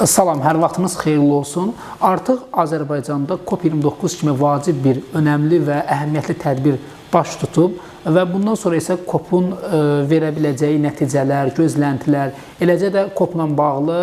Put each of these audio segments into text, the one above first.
Salam, hər vaxtınız xeyirli olsun. Artıq Azərbaycanda COP29 kimi vacib bir, önəmli və əhəmiyyətli tədbir baş tutub və bundan sonra isə COP-un verə biləcəyi nəticələr, gözləntilər, eləcə də COP-la bağlı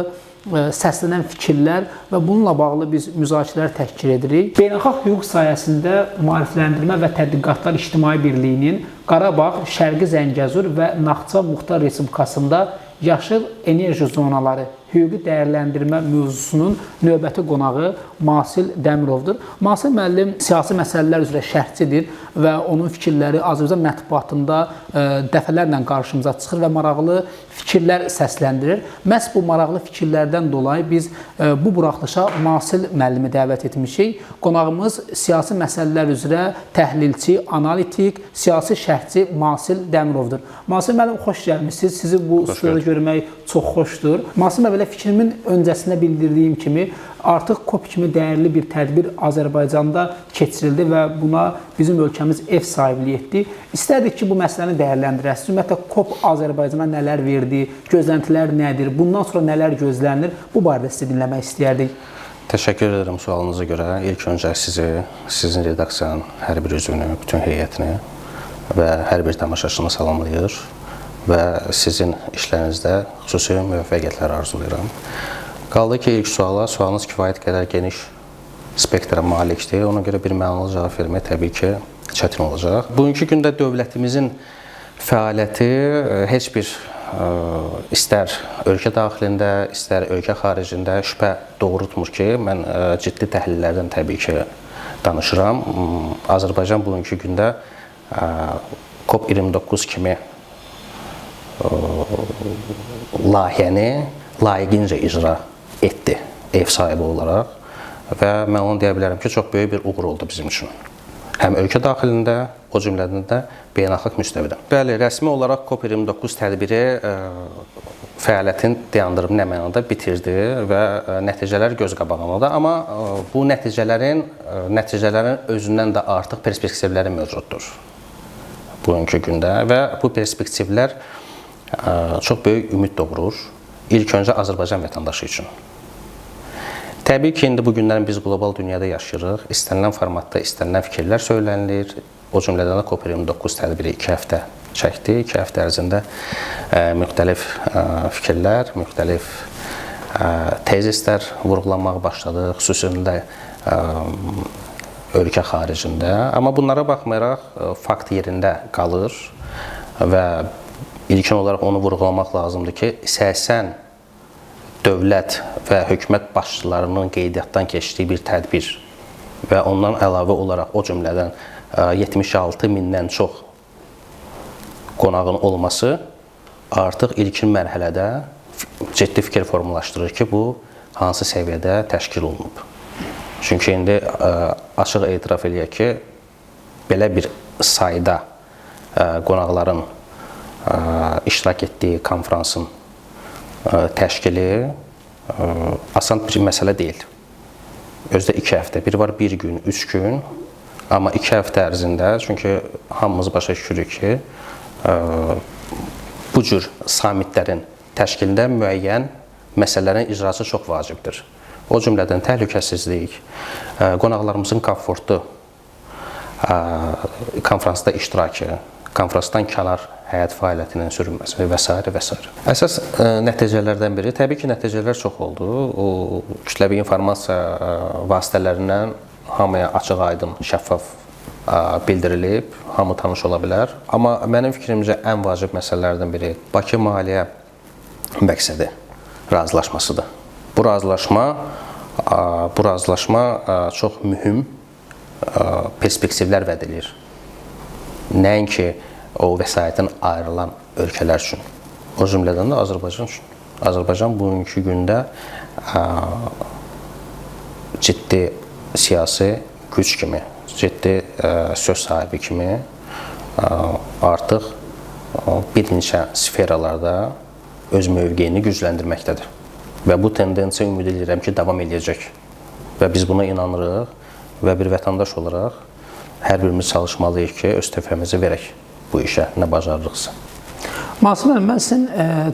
səslənən fikirlər və bununla bağlı biz müzakirələr təşkil edirik. Beynəlxalq hüquq sayəsində Maarifləndirmə və Tədqiqatlar İctimai Birliyinin Qarabağ, Şərqi Zəngəzur və Naxçıvan Muxtar Respublikasında yaşıl enerji zonaları hüquqi dəyərləndirmə mövzusunun növbəti qonağı Masil Dəmirovdur. Masil müəllim siyasi məsələlər üzrə şərhçidir və onun fikirləri Azərbaycan mətbuatında dəfələrlə qarşımıza çıxır və maraqlı fikirlər səsləndirir. Məhz bu maraqlı fikirlərdən dolayı biz bu buraxılışa Masil müəllimi dəvət etmişik. Qonağımız siyasi məsələlər üzrə təhlilçi, analitik, siyasi şərhçi Masil Dəmirovdur. Masil müəllim, xoş gəlmişsiniz. Sizi bu studiyada görmək çox xoşdur. Masil müəllim, fikrimin öncəsində bildirdiyim kimi artıq COP kimi dəyərli bir tədbir Azərbaycanda keçirildi və buna bizim ölkəmiz ev sahibliyi etdi. İstərdik ki, bu məsələni dəyərləndirəsiniz. Ümumiyyətlə, COP Azərbaycana nələr verdi, gözləntilər nədir, bundan sonra nələr gözlənilir? Bu barədə sizi dinləmək istəyərdik. Təşəkkür edirəm sualınıza görə. İlk öncə sizi, sizin redaksiyanın hər bir üzvünü, bütün heyətini və hər bir tamaşaçını salamlayır və sizin işlərinizdə xüsusi müvəffəqiyyətlər arzulayıram. Qaldı ki, ilk sualınız kifayət qədər geniş spektrə malikdir. Ona görə bir mənalı cavab vermək təbii ki, çətin olacaq. Bugünkü gündə dövlətimizin fəaliyyəti heç bir istər ölkə daxilində, istər ölkə xaricində şübhə doğrultmur ki, mən ciddi təhlillərdən təbii ki danışıram. Azərbaycan bugünkü gündə COP29 kimi layihəni layiqincə icra etdi ev sahibi olaraq və mən onu deyə bilərəm ki, çox böyük bir uğur oldu bizim üçün. Həm ölkə daxilində, o cümlədən də beynəlxalq müstəvidə. Bəli, rəsmi olaraq COP29 tədbiri fəaliyyətin dayandırıb nə mənada bitirdi və nəticələr göz qabağındadır. Amma bu nəticələrin özündən də artıq perspektivləri mövcuddur bugünkü gündə və bu perspektivlər çox böyük ümid doğurur. İlk öncə Azərbaycan vətəndaşı üçün. Təbii ki, indi bu günlərin biz qlobal dünyada yaşayırıq. İstənilən formatda istənilən fikirlər söylənilir. O cümlədən də COP29 tədbiri 2 həftə çəkdi. 2 həftə ərzində müxtəlif fikirlər, müxtəlif tezislər vurğulanmağa başladı, xüsusilə ölkə xaricində. Amma bunlara baxmayaraq fakt yerində qalır və İlkin olaraq onu vurğulamaq lazımdır ki, 80 dövlət və hökumət başçılarının qeydiyyatdan keçdiyi bir tədbir və ondan əlavə olaraq o cümlədən 76 mindən çox qonağın olması artıq ilkin mərhələdə ciddi fikir formalaşdırır ki, bu hansı səviyyədə təşkil olunub. Çünki indi açıq etiraf eləyək ki, belə bir sayda qonaqların iştirak etdiyi konfransın təşkili asan bir məsələ deyil. Özdə 2 həftə, biri var 1 gün, 3 gün, amma 2 həftə ərzində, çünki hamımız başa düşürük ki, bu cür sammitlərin təşkilində müəyyən məsələlərin icrası çox vacibdir. O cümlədən təhlükəsizlik, qonaqlarımızın komfortu, konfransda iştirakı, konfransdan kənar həyat fəaliyyətinin sürülməsi və s. və s. Əsas nəticələrdən biri, təbii ki, nəticələr çox oldu. O kütləvi informasiya vasitələrindən hamıya açıq, aydın, şəffaf bildirilib, hamı tanış ola bilər. Amma mənim fikrimcə ən vacib məsələlərdən biri Bakı Maliyyə məqsədi razılaşmasıdır. Bu razılaşma çox mühüm perspektivlər vəd edir. Nəinki o vəsaitin ayrılan ölkələr üçün, o cümlədən də Azərbaycan üçün. Azərbaycan bugünkü gündə ciddi siyasi güc kimi, ciddi söz sahibi kimi artıq bir neçə sferalarda öz mövqeyini gücləndirməkdədir. Və bu tendensiya ümid edirəm ki, davam edəcək. Və biz buna inanırıq və bir vətəndaş olaraq hər birimiz çalışmalıyıq ki, öz töhfəmizi verək bu işə, nə bacarırıqsa. Masum müəllim, mən sizin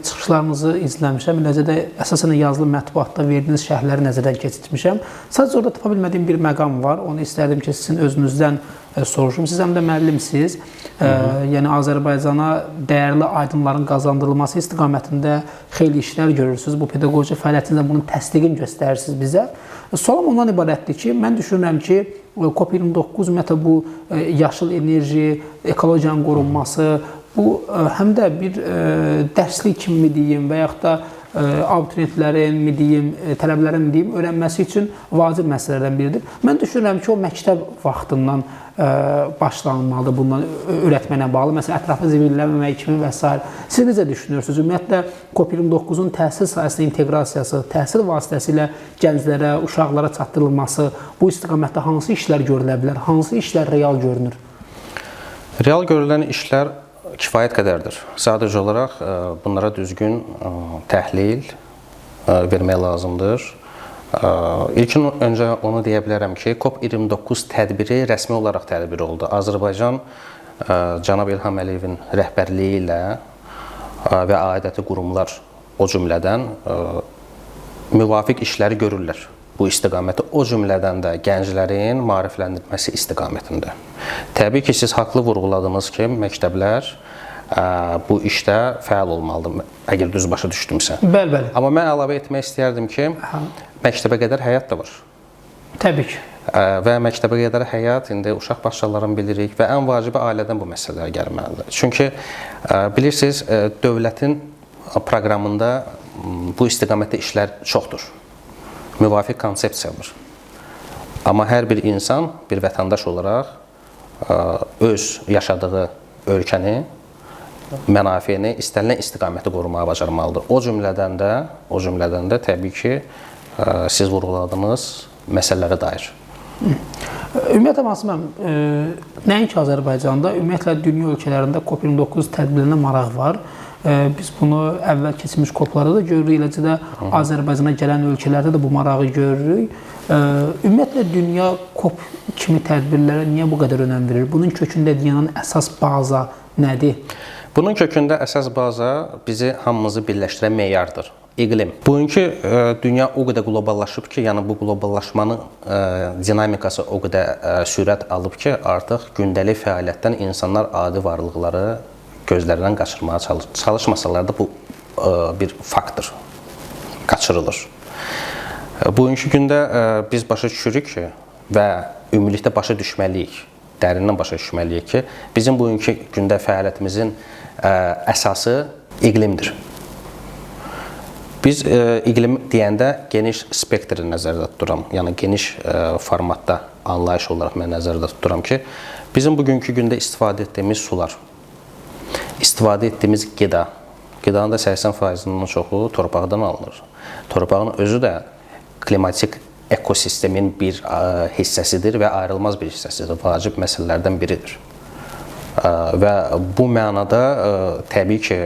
çıxışlarınızı izləmişəm. Eləcə də əsasən yazılı mətbuatda verdiyiniz şərhləri nəzərdən keçirmişəm. Sadəcə orada tapa bilmədiyim bir məqam var. Onu istərdim ki, sizin özünüzdən soruşum. Siz həm də müəllimsiniz. Yəni Azərbaycana dəyərli aydınların qazandırılması istiqamətində xeyli işlər görürsünüz. Bu pedaqoji fəaliyyətinizdə bunun təsdiqini göstərirsiniz bizə. Sualım ondan ibarətdir ki, mən düşünürəm ki, COP29 ümumiyyətlə bu yaşıl enerji, ekologiyanın qorunması, bu həm də bir dərslik kimi deyim və yaxud da abituriyentlərin, tələbələrin öyrənməsi üçün vacib məsələlərdən biridir. Mən düşünürəm ki, o məktəb vaxtından başlanmalıdır bundan öyrətməklə bağlı. Məsələn, ətrafı zibilləməmək kimi və s. Siz necə düşünürsünüz? Ümumiyyətlə, COP29-un təhsil sahəsində inteqrasiyası, təhsil vasitəsilə gənclərə, uşaqlara çatdırılması, bu istiqamətdə hansı işlər görülə bilər? Hansı işlər real görünür? Real görülən işlər kifayət qədərdir. Sadəcə olaraq bunlara düzgün təhlil vermək lazımdır. İlkin öncə onu deyə bilərəm ki, COP29 tədbiri rəsmi olaraq tədbir oldu. Azərbaycan cənab İlham Əliyevin rəhbərliyi ilə və aidiyyatı qurumlar o cümlədən müvafiq işləri görürlər. Bu istiqaməti o cümlədən də gənclərin maarifləndirilməsi istiqamətində. Təbii ki, siz haqlı vurğuladınız ki, məktəblər bu işdə fəal olmalıdır, əgər düz başa düşdümsə. Bəli. Amma mən əlavə etmək istəyərdim ki, məktəbə qədər həyat da var. Təbii ki. Və məktəbə qədər həyat, indi uşaq başçalarını bilirik və ən vacibi ailədən bu məsələlər gəlməlidir. Çünki bilirsiniz, dövlətin proqramında bu istiqamətdə işlər çoxdur. Müvafiq konsepsiya var. Amma hər bir insan, bir vətəndaş olaraq öz yaşadığı ölkəni, mənafeyini, istənilən istiqaməti qorumağa bacarmalıdır. O cümlədən də təbii ki, siz vurğuladığınız məsələlərə dair. Ümumiyyətlə, Masum müəllim, nəinki Azərbaycanda, ümumiyyətlə dünya ölkələrində COP29 tədbirlərinə maraq var. Biz bunu əvvəl keçmiş COP-larda da görürük, eləcə də Azərbaycana gələn ölkələrdə də bu marağı görürük. Ümumiyyətlə, dünya COP kimi tədbirlərə niyə bu qədər önəm verir? Bunun kökündə dayanan əsas baza nədir? Bunun kökündə əsas baza bizi hamımızı birləşdirən meyardır. İqlim. Bugünkü dünya o qədər qloballaşıb ki, yəni bu qloballaşmanın dinamikası o qədər sürət alıb ki, artıq gündəlik fəaliyyətdən insanlar adi varlıqları gözlərindən qaçırmağa çalışmasalar da bu bir faktdır, qaçırılır. Bugünkü gündə biz başa düşürük ki və ümumilikdə başa düşməliyik, dərindən başa düşməliyik ki, bizim bugünkü gündə fəaliyyətimizin əsası iqlimdir. Biz iqlim deyəndə geniş spektri nəzərdə tuturam, yəni geniş formatda anlayış olaraq mən nəzərdə tuturam ki, bizim bugünkü gündə istifadə etdiyimiz sular, istifadə etdiyimiz qidanın da 80%-nin çoxu torpaqdan alınır. Torpağın özü də klimatik ekosistemin bir hissəsidir və ayrılmaz bir hissəsidir, vacib məsələlərdən biridir. Və bu mənada təbii ki,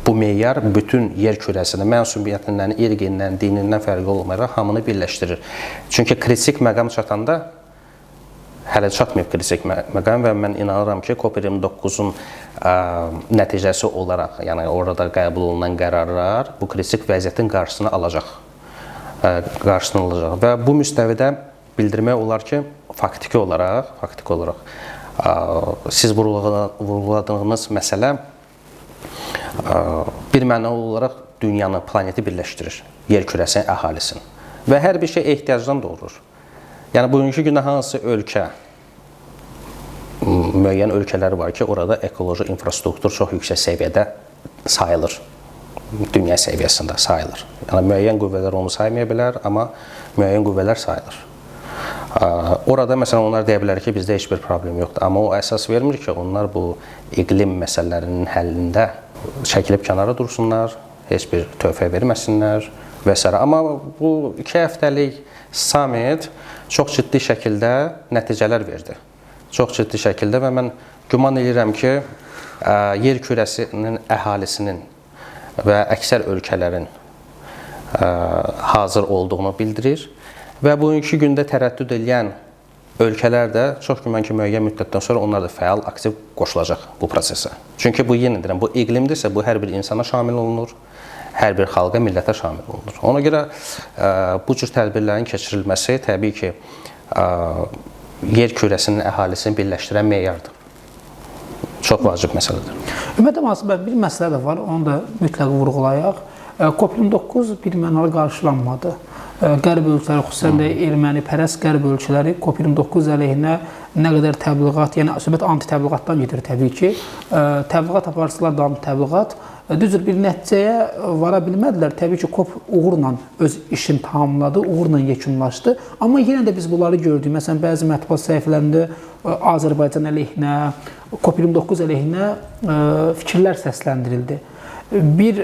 bu meyar bütün yer kürəsində mənsubiyyətindən, irqindən, dinindən fərqi olmayaraq hamını birləşdirir. Çünki kritik məqam çatanda hələ çatmayıb kritik məqam və mən inanıram ki, COP29-un nəticəsi olaraq, yəni orada qəbul olunan qərarlar bu kritik vəziyyətin qarşısını alacaq. Və bu müstəvidə bildirmək olar ki, faktiki olaraq siz vurğuladığınız məsələ bir mənalı olaraq dünyanı, planeti birləşdirir, yer kürəsinin əhalisini və hər bir şey ehtiyacdan doğurur. Yəni, bugünkü gündə hansı ölkə, müəyyən ölkələr var ki, orada ekoloji infrastruktur çox yüksək səviyyədə sayılır, dünya səviyyəsində sayılır. Yəni, müəyyən qüvvələr onu saymaya bilər, amma müəyyən qüvvələr sayılır. Orada, məsələn, onlar deyə bilər ki, bizdə heç bir problem yoxdur, amma o əsas vermir ki, onlar bu iqlim məsələlərinin həllində çəkilib kənara dursunlar, heç bir töhfə verməsinlər və s. Amma bu 2 həftəlik summit çox ciddi şəkildə nəticələr verdi. Çox ciddi şəkildə və mən güman edirəm ki, yer kürəsinin əhalisinin və əksər ölkələrin hazır olduğunu bildirir və bugünkü gündə tərəddüd edən ölkələr də çox güman ki, müəyyən müddətdən sonra onlar da fəal, aktiv qoşulacaq bu prosesə. Çünki bu yenə deyirəm, bu iqlimdirsə, bu hər bir insana şamil olunur, hər bir xalqa, millətə şamil olunur. Ona görə bu cür tədbirlərin keçirilməsi təbii ki, yer kürəsinin əhalisini birləşdirən meyardır. Çox vacib məsələdir. Ümumiyyətlə, mühasibə bir məsələ də var, onu da mütləq vurğulayaq. COP29 bir mənalı qarşılanmadı. Qərb ölkələri, xüsusən də ermənipərəst qərb ölkələri COP29 əleyhinə nə qədər təbliğat, yəni söhbət anti-təbliğatdan gedir təbii ki. Təbliğat aparıcılar da anti-təbliğat. Düzdür, bir nəticəyə vara bilmədilər. Təbii ki, COP uğurla öz işini tamamladı, uğurla yekunlaşdı. Amma yenə də biz bunları gördük. Məsələn, bəzi mətbuat səhifələrində Azərbaycan əleyhinə, COP29 əleyhinə fikirlər səsləndirildi. Bir,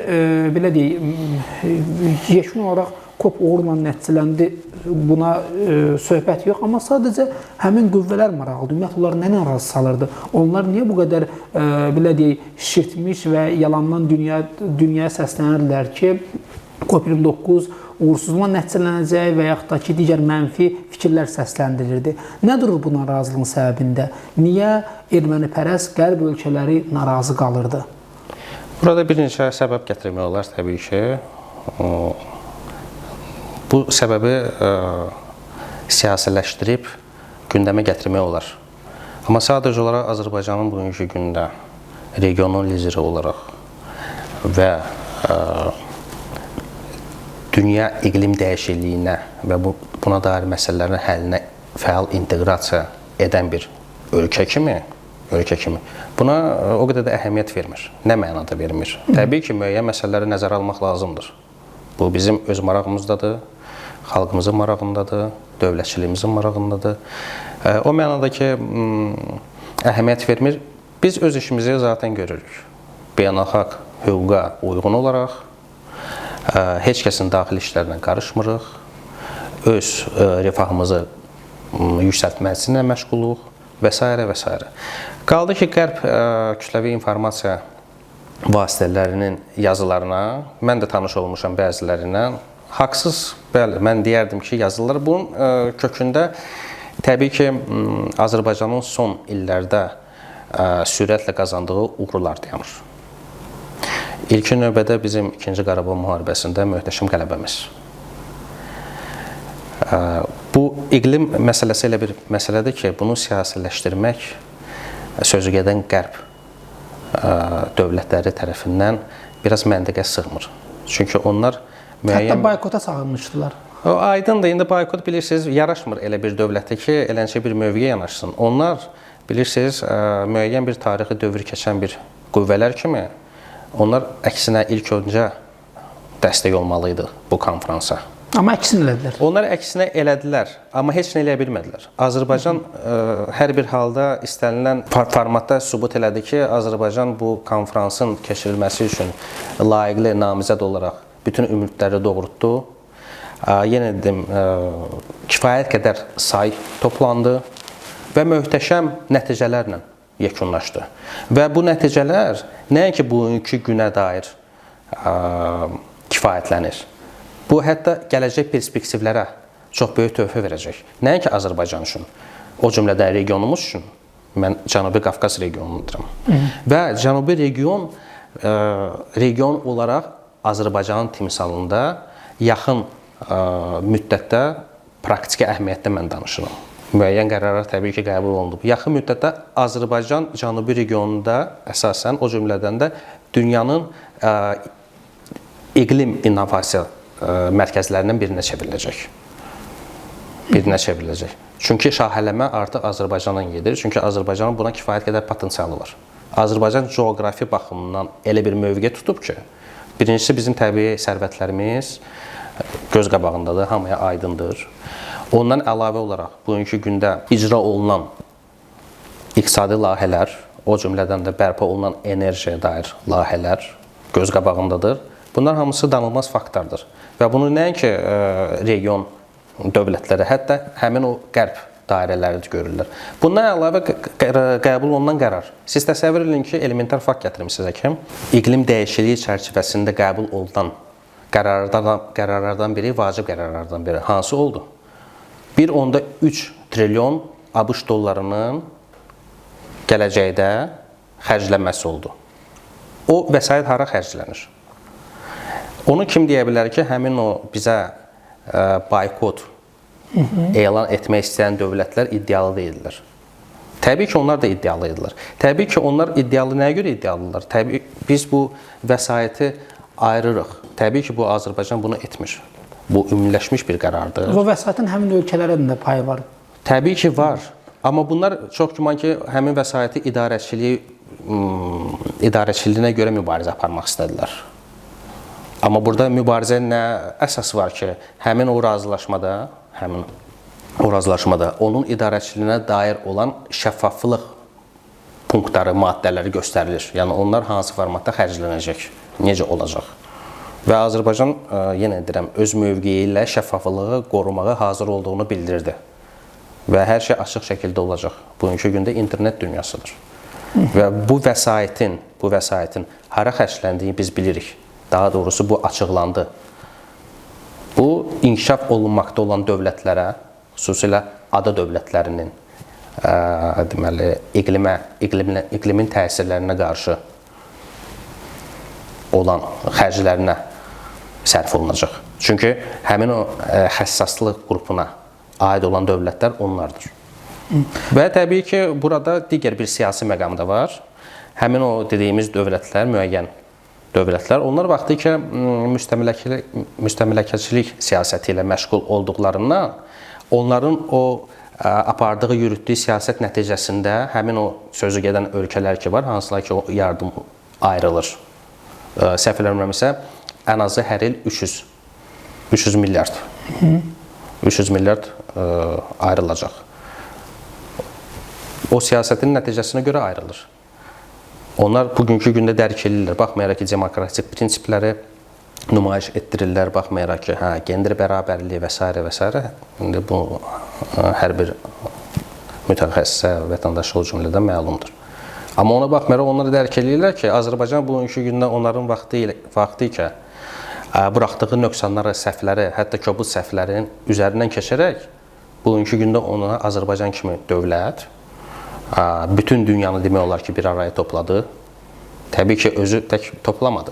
belə deyək, yekun olaraq COP uğurla nəticələndi, buna söhbət yox. Amma sadəcə həmin qüvvələr maraqlıdır. Ümumiyyətlə, onlar nə narazı salırdı? Onlar niyə bu qədər, belə deyək, şirtmiş və yalandan dünyaya səslənirlər ki, COP29 uğursuzluqla nəticələnəcək və yaxud da ki, digər mənfi fikirlər səsləndirilirdi. Nə durur bu narazılığın səbəbində? Niyə ermənipərəst qərb ölkələri narazı qalırdı? Burada bir neçə səbəb gətirmək olar təbii ki. Bu səbəbi siyasiləşdirib gündəmə gətirmək olar. Amma sadəcə olaraq Azərbaycanın bugünkü gündə regionun lideri olaraq və dünya iqlim dəyişikliyinə və buna dair məsələlərin həllinə fəal inteqrasiya edən bir ölkə kimi buna o qədər də əhəmiyyət vermir. Nə mənada vermir? Təbii ki, müəyyən məsələləri nəzərə almaq lazımdır. Bu bizim öz marağımızdadır, xalqımızın marağındadır, dövlətçiliyimizin marağındadır. O mənada ki, əhəmiyyət vermir. Biz öz işimizi zaten görürük. Beynəlxalq hüquqa uyğun olaraq, heç kəsin daxili işlərinə qarışmırıq, öz refahımızı yüksəltməsinə məşğuluq və s. və s. Qaldı ki, Qərb kütləvi informasiya vasitələrinin yazılarına, mən də tanış olmuşam bəzilərindən, haqsız, bəli, mən deyərdim ki, yazılar. Bunun kökündə təbii ki, Azərbaycanın son illərdə sürətlə qazandığı uğurlar dayanır. İlkin növbədə bizim 2-ci Qarabağ müharibəsində möhtəşəm qələbəmiz. Bu iqlim məsələsi elə bir məsələdir ki, bunu siyasiləşdirmək sözü gedən qərb dövlətləri tərəfindən biraz məntiqə sığmır. Çünki onlar müəyyən... Hətta boykota çağırmışdılar. Aydındır, indi boykot bilirsiniz, yaraşmır elə bir dövlətdə ki, eləncə bir mövqeyə yanaşsın. Onlar, bilirsiniz, müəyyən bir tarixi dövr keçən bir qüvvələr kimi, onlar əksinə ilk öncə dəstək olmalıydı bu konfransa. Amma əksinə elədilər. Onlar əksinə elədilər, amma heç nə eləyə bilmədilər. Azərbaycan hər bir halda istənilən formatda sübut elədi ki, Azərbaycan bu konfransın keçirilməsi üçün layiqli namizəd olaraq bütün ümidləri doğrultdu. Yenə dedim, kifayət qədər say toplandı və möhtəşəm nəticələrlə yekunlaşdı. Və bu nəticələr nəinki bugünkü günə dair kifayətlənir. Bu, hətta gələcək perspektivlərə çox böyük töhfə verəcək. Nəinki Azərbaycan üçün, o cümlədən regionumuz üçün, mən Cənubi Qafqaz regionuduram. Və Cənubi region olaraq Azərbaycanın timsalında yaxın müddətdə praktiki əhəmiyyətdə mən danışıram. Müəyyən qərarlar təbii ki, qəbul olunub. Yaxın müddətdə Azərbaycan Cənubi regionunda əsasən, o cümlədən də dünyanın iqlim innovasiya mərkəzlərindən birinə çevriləcək. Çünki şahələmə artıq Azərbaycandan gedir. Çünki Azərbaycanın buna kifayət qədər potensialı var. Azərbaycan coğrafi baxımından elə bir mövqe tutub ki, birincisi bizim təbii sərvətlərimiz göz qabağındadır, hamıya aydındır. Ondan əlavə olaraq bugünkü gündə icra olunan iqtisadi layihələr, o cümlədən də bərpa olunan enerjiyə dair layihələr göz qabağındadır. Bunlar hamısı danılmaz faktlardır. Və bunu nəinki region dövlətləri, hətta həmin o qərb dairələri görürlər. Bundan əlavə qəbul olunan qərar. Siz təsəvvür edin ki, elementar fakt gətirim sizə ki, iqlim dəyişikliyi çərçivəsində qəbul olunan qərarlardan biri, vacib qərarlardan biri hansı oldu? 1.3 trilyon ABŞ dollarının gələcəkdə xərclənməsi oldu. O vəsait hara xərclənir? Onu kim deyə bilər ki, həmin o bizə boykot elan etmək istəyən dövlətlər iddialı deyillər. Təbii ki, onlar da iddialı idilər. Təbii ki, onlar iddialı nəyə görə iddialıdırlar? Təbii biz bu vəsaiti ayırırıq. Təbii ki, bu Azərbaycan bunu etmir. Bu ümumiləşmiş bir qərardır. Bu vəsaitin həmin ölkələrin də payı var. Təbii ki, var. Amma bunlar çox güman ki, həmin vəsaiti idarəçiliyinə görə mübarizə aparmaq istədilər. Amma burada mübarizə nə əsas var ki, həmin o razılaşmada onun idarəçiliyinə dair olan şəffaflıq punktları, maddələri göstərilir. Yəni onlar hansı formatda xərclənəcək, necə olacaq. Və Azərbaycan, yenə deyirəm, öz mövqeyi ilə şəffaflığı qorumağa hazır olduğunu bildirdi. Və hər şey açıq şəkildə olacaq. Bugünkü gündə internet dünyasıdır. Və bu vəsaitin hara xərcləndiyi biz bilirik. Daha doğrusu bu açıqlandı. Bu inkişaf olunmaqda olan dövlətlərə, xüsusilə ada dövlətlərinin deməli iqlimin təsirlərinə qarşı olan xərclərinə sərf olunacaq. Çünki həmin o həssaslıq qrupuna aid olan dövlətlər onlardır. Və təbii ki, burada digər bir siyasi məqam da var. Həmin o dediyimiz dövlətlər, müəyyən dövlətlər, onlar vaxtı ki, müstəmləkəçilik siyasəti ilə məşğul olduqlarından, onların o apardığı, yürütdüyü siyasət nəticəsində həmin o sözü gedən ölkələr ki var, hansılar ki o yardım ayrılır. Səhv eləmirəmsə, ən azı hər il 300 milyard ayrılacaq. O siyasətin nəticəsinə görə ayrılır. Onlar bugünkü gündə dərk edirlər, baxmayaraq ki, demokratik prinsipləri nümayiş etdirirlər, baxmayaraq ki, gender bərabərliyi və s. və s. İndi bu hər bir mütəxəssisə, vətəndaşa o cümlədən məlumdur. Amma ona baxmayaraq onlar dərk edirlər ki, Azərbaycan bugünkü gündə onların vaxtı ikən buraxdığı nöqsanları, səhvləri, hətta kobud səhvlərin üzərindən keçərək bugünkü gündə ona Azərbaycan kimi dövlət bütün dünyanı demək olar ki, bir araya topladı. Təbii ki, özü tək toplamadı.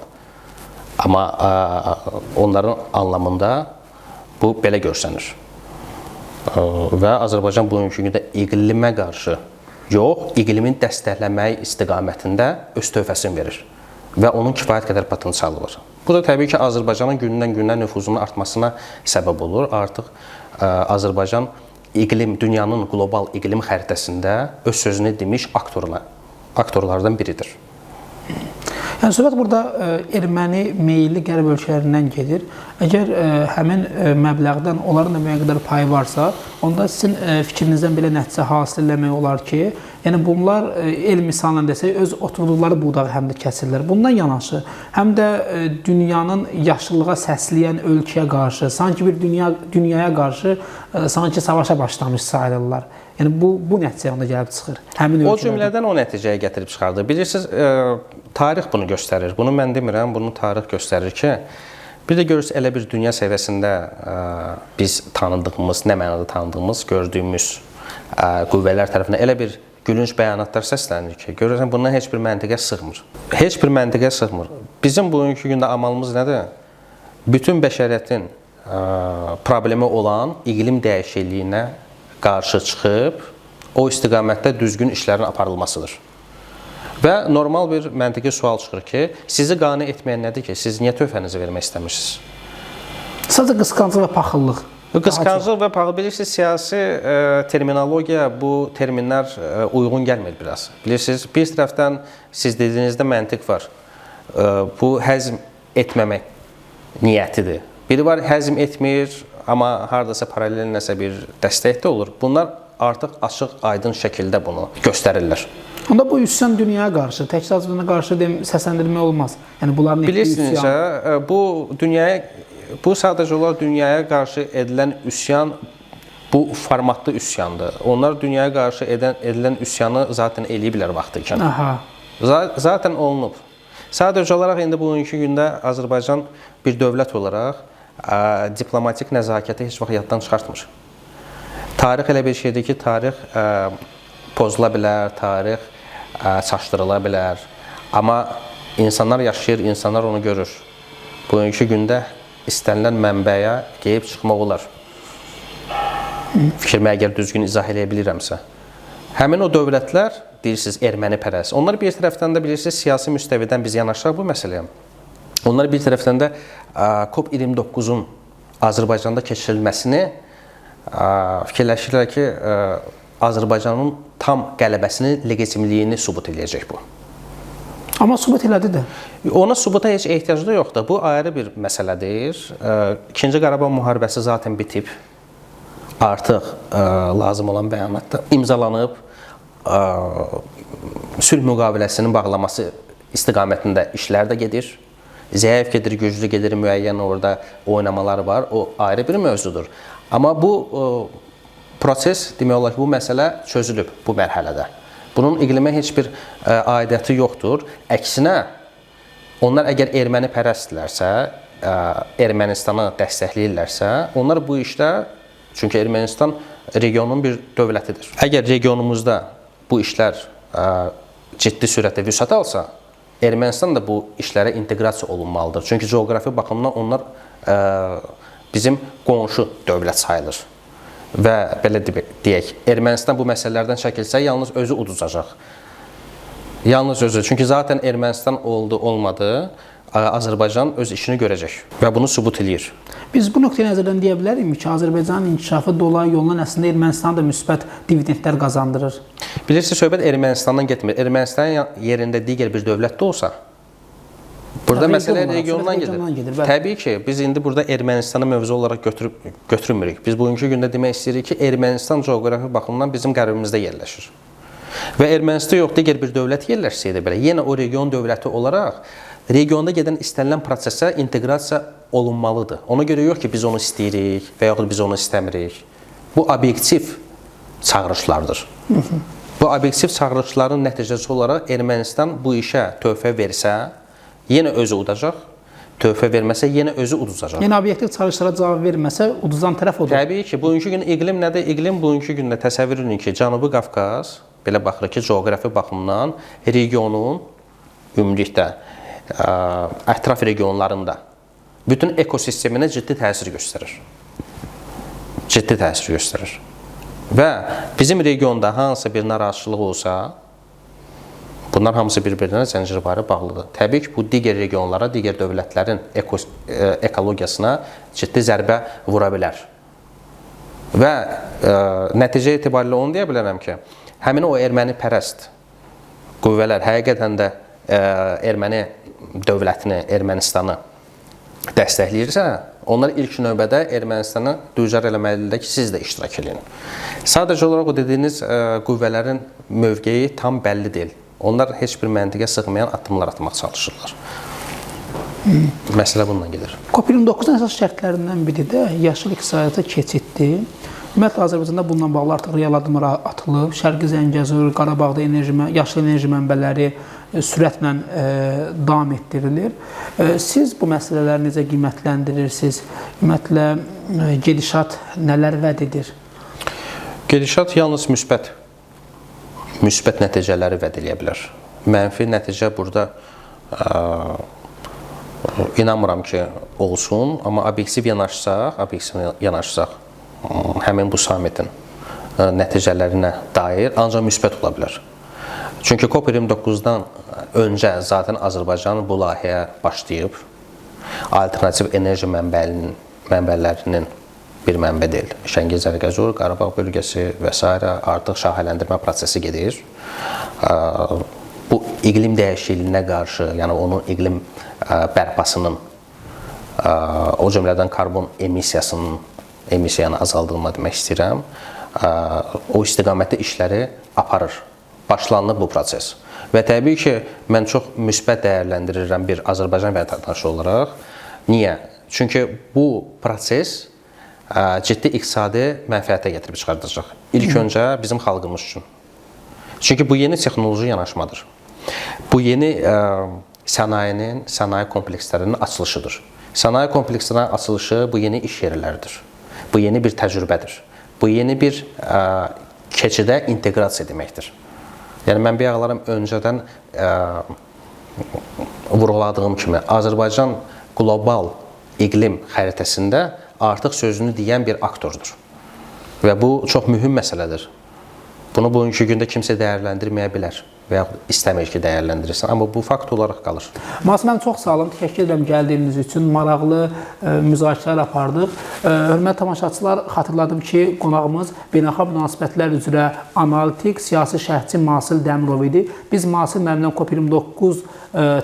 Amma onların anlamında bu belə görsənir. Və Azərbaycan bugünkü gündə iqlimə qarşı yox, iqlimin dəstəkləməyi istiqamətində öz töhfəsini verir. Və onun kifayət qədər potensialı var. Bu da təbii ki, Azərbaycanın gündən-günə nüfuzunun artmasına səbəb olur. Artıq Azərbaycan dünyanın qlobal iqlim xəritəsində öz sözünü demiş aktorlardan biridir. Yəni, söhbət burada erməni meyilli qərb ölkələrindən gedir. Əgər həmin məbləğdən onların da müəyyən qədər payı varsa, onda sizin fikrinizdən belə nəticə hasil eləmək olar ki, yəni bunlar el misalından desək, öz oturduqları buğdağı həm də kəsirlər. Bundan yanaşı, həm də dünyanın yaşıllığa səsləyən ölkəyə qarşı, sanki bir dünyaya qarşı sanki savaşa başlamış sayılırlar. Yəni bu nəticəyə onda gəlib çıxır. O cümlədən o nəticəyə gətirib çıxardı. Bilirsiniz, tarix bunu göstərir. Bunu mən demirəm, bunu tarix göstərir ki, bir də görürsünüz, elə bir dünya səviyyəsində biz tanıdığımız, nə mənada tanıdığımız, gördüyümüz qüvvələr tərəfindən elə bir gülünc bəyanatlar səslənir ki, görürsən, bundan heç bir məntiqə sığmır. Heç bir məntiqə sığmır. Bizim bugünkü gündə amalımız nədir? Bütün bəşəriyyətin problemi olan iqlim dəyişikliyinə qarşı çıxıb, o istiqamətdə düzgün işlərin aparılmasıdır. Və normal bir məntiqi sual çıxır ki, sizi qane etməyən nədir ki, siz niyə töhfənizi vermək istəmirsiniz? Sadəcə qısqanclıq və paxıllıq. Qısqanclıq və paxıllıq, bilirsiniz, siyasi terminologiya, bu terminlər uyğun gəlmir biraz. Bilirsiniz, bir tərəfdən siz dediyinizdə məntiq var. Bu həzm etməmək niyyətidir. Biri var, həzm etmir, amma haradasa paralel nəsə bir dəstəkdə olur. Bunlar artıq açıq, aydın şəkildə bunu göstərirlər. Onda bu üsyan dünyaya qarşı, təkcə Azərbaycana qarşı səsləndirmək olmaz. Yəni bunların bilirsiniz, bu sadəcə olaraq dünyaya qarşı edilən üsyan bu formatlı üsyandır. Onlar dünyaya qarşı edilən üsyanı zaten eləyiblər vaxtı ikən. Zaten olunub. Sadəcə olaraq indi bugünkü gündə Azərbaycan bir dövlət olaraq diplomatik nəzakəti heç vaxt yaddan çıxartmır. Tarix elə bir şeydir ki, tarix pozula bilər, tarix çaşdırıla bilər. Amma insanlar yaşayır, insanlar onu görür. Bugünkü gündə istənilən mənbəyə gəlib çıxmaq olar. Fikrimi əgər düzgün izah edə bilirəmsə. Həmin o dövlətlər, deyirsiniz, erməni pərəst. Onlar bir tərəfdən də bilirsiniz, siyasi müstəvidən biz yanaşaq bu məsələyə. Onlar bir tərəfdən də COP29-un Azərbaycanda keçirilməsini fikirləşirlər ki, Azərbaycanın tam qələbəsini, legitimliyini sübut edəcək bu. Amma sübut elədi də. Ona sübuta heç ehtiyac da yoxdur. Bu ayrı bir məsələdir. İkinci Qarabağ müharibəsi zaten bitib. Artıq lazım olan bəyanat da imzalanıb. Sülh müqaviləsinin bağlaması istiqamətində işlər də gedir. Zəif gedir, güclü gedir, müəyyən orada oynamalar var. O ayrı bir mövzudur. Amma bu proses, demək olar ki, bu məsələ çözülüb bu mərhələdə. Bunun iqlimə heç bir aidiyyəti yoxdur. Əksinə, onlar əgər erməni pərəstdirlərsə, Ermənistanı dəstəkləyirlərsə, onlar bu işdə, çünki Ermənistan regionun bir dövlətidir. Əgər regionumuzda bu işlər ciddi sürətlə vüsət alsa, Ermənistan da bu işlərə inteqrasiya olunmalıdır. Çünki coğrafi baxımdan onlar bizim qonşu dövlət sayılır. Və belə deyək, Ermənistan bu məsələlərdən çəkilsə, yalnız özü uduzacaq. Yalnız özü. Çünki zaten Ermənistan olmadı, Azərbaycan öz işini görəcək və bunu sübut edir. Biz bu nöqteyi nəzərdən deyə bilərik ki, Azərbaycanın inkişafı dolayı yolla əslində Ermənistan'a da müsbət dividendlər qazandırır. Bilirsiniz, söhbət Ermənistandan getmir. Ermənistanın yerində digər bir dövlət də olsa, burada məsələ regiondan gedir. Təbii ki, biz indi burada Ermənistanı mövzu olaraq götürmürük. Biz bugünkü gündə demək istəyirik ki, Ermənistan coğrafi baxımdan bizim qərbimizdə yerləşir. Və Ermənistan yox, digər bir dövlət yerləşsəydi belə, yenə o region dövləti olaraq regionda gedən istənilən prosesə inteqrasiya olunmalıdır. Ona görə yox ki, biz onu istəyirik və yaxud biz onu istəmirik. Bu obyektiv çağırışlardır. Bu obyektiv çağırışların nəticəsi olaraq Ermənistan bu işə töhfə versə, yenə özü udacaq, töhfə verməsə, yenə özü uduzacaq. Yəni, obyektiv çağırışlara cavab verməsə, uduzan tərəf odur. Təbii ki, bugünkü gün iqlim nədir? İqlim bugünkü gündə təsəvvür edin ki, Cənubi Qafqaz, belə baxırıq ki, coğrafi baxımdan regionun ümumilikdə ətraf regionlarında bütün ekosisteminə ciddi təsir göstərir. Ciddi təsir göstərir. Və bizim regionda hansısa bir narahatçılıq olsa, bunlar hamısı bir-birinə zəncirvarı bağlıdır. Təbii ki, bu digər regionlara, digər dövlətlərin ekologiyasına ciddi zərbə vura bilər. Və nəticə etibarilə onu deyə bilərəm ki, həmin o erməni pərəst qüvvələr həqiqətən də erməni dövlətini, Ermənistanı dəstəkləyirsə, onlar ilk növbədə Ermənistanı düzar eləməlidir ki, siz də iştirak edin. Sadəcə olaraq o dediyiniz qüvvələrin mövqeyi tam bəlli deyil. Onlar heç bir məntiqə sığmayan addımlar atmaq çalışırlar. Məsələ bundan gedir. COP29-un əsas şərtlərindən biri də yaşıl iqtisadiyyata keçiddir. Ümumiyyətlə, Azərbaycanda bununla bağlı artıq real addımlar atılıb. Şərqi Zəngəzur, Qarabağda yaşıl enerji mənbələri sürətlə davam etdirilir. Siz bu məsələləri necə qiymətləndirirsiniz? Ümumiyyətlə, gedişat nələr vəd edir? Gedişat yalnız müsbət nəticələri vəd edə bilər. Mənfi nəticə burada inanmıram ki, olsun, amma obyektiv yanaşsaq, həmin bu summitin nəticələrinə dair ancaq müsbət ola bilər. Çünki COP29-dan öncə zaten Azərbaycan bu layihəyə başlayıb. Alternativ enerji mənbələrinin bir mənbə deyil. Şəngi Zərgəzur, Qarabağ bölgəsi və s. artıq şaxələndirmə prosesi gedir. Bu iqlim dəyişikliyinə qarşı, yəni onun iqlim bərpasının, o cümlədən karbon emisiyanı azaldılma demək istəyirəm, o istiqamətdə işləri aparır. Başlanılıb bu proses. Və təbii ki, mən çox müsbət dəyərləndirirəm bir Azərbaycan vətəndaşı olaraq. Niyə? Çünki bu proses ciddi iqtisadi mənfəətə gətirib çıxardacaq. İlk öncə bizim xalqımız üçün. Çünki bu yeni texnoloji yanaşmadır. Bu yeni sənaye komplekslərinin açılışıdır. Sənaye komplekslərinin açılışı bu yeni iş yerləridir. Bu yeni bir təcrübədir. Bu yeni bir keçidə inteqrasiya deməkdir. Yəni mən bayaqlarım öncədən vurğuladığım kimi Azərbaycan qlobal iqlim xəritəsində artıq sözünü deyən bir aktordur. Və bu çox mühüm məsələdir. Bunu bugünkü gündə kimsə dəyərləndirməyə bilər və yaxud istəmir ki, dəyərləndirirsən, amma bu fakt olaraq qalır. Mahsud müəllim, çox sağ olun. Təşəkkür edirəm gəldiyiniz üçün. Maraqlı müzakirələr apardıq. Hörmətli tamaşaçılar, xatırladım ki, qonağımız beynəlxalq münasibətlər üzrə analitik, siyasi şərhçi Mahsud Dəmirov idi. Biz Mahsud müəllimlə COP29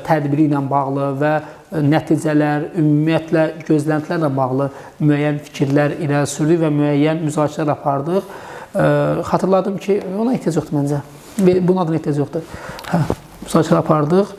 tədbiri ilə bağlı və nəticələr, ümumiyyətlə gözləntilərlə bağlı müəyyən fikirlər irəli sürdük və müəyyən müzakirələr apardıq. Xatırladım ki, ona ehtiyac yoxdur məncə. Bunun adına ehtiyac yoxdur. Müzakirə apardıq.